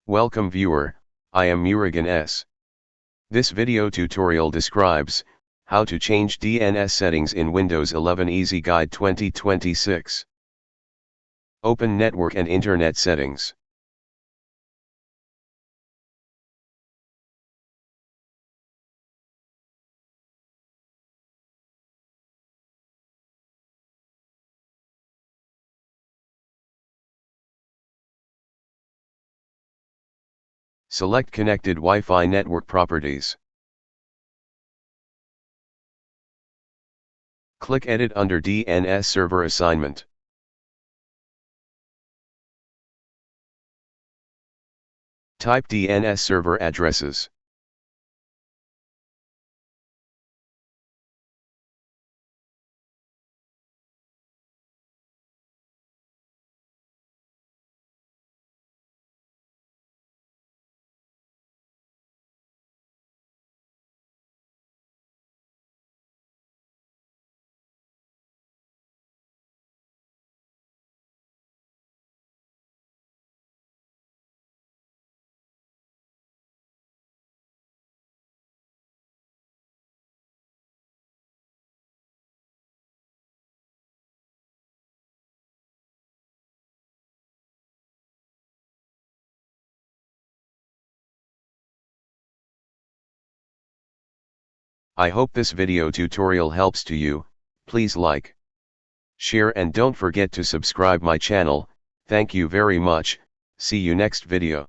Welcome viewer, I am Murugan S. This video tutorial describes how to change DNS settings in Windows 11 Easy Guide 2026. Open Network and Internet Settings. Select Connected Wi-Fi Network Properties. Click Edit under DNS Server Assignment. Type DNS server addresses. I hope this video tutorial helps to you. Please like, share and don't forget to subscribe my channel. Thank you very much. See you next video.